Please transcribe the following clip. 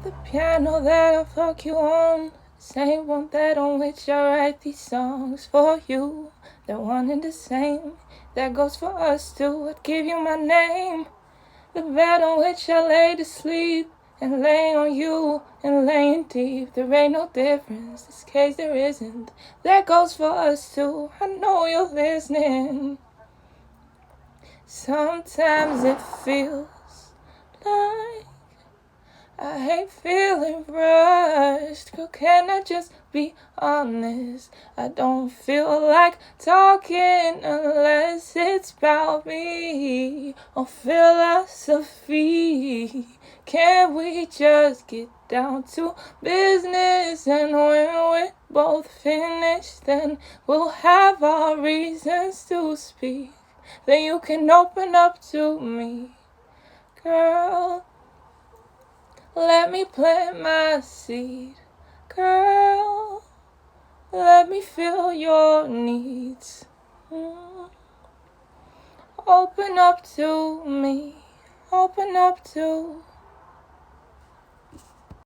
The piano that I fuck you on, same one that on which I write these songs for you. They're one and the same, that goes for us too. I'd give you my name. The bed on which I lay to sleep, and lay on you, and laying deep. There ain't no difference, this case there isn't. That goes for us too, I know you're listening. Sometimes it feels like I hate feeling rushed. Girl, can I just be honest? I don't feel like talking unless it's about me or philosophy. Can we just get down to business? And when we're both finished, then we'll have our reasons to speak. Then you can open up to me, girl. Let me plant my seed, girl. Let me feel your needs. Open up to me, open up to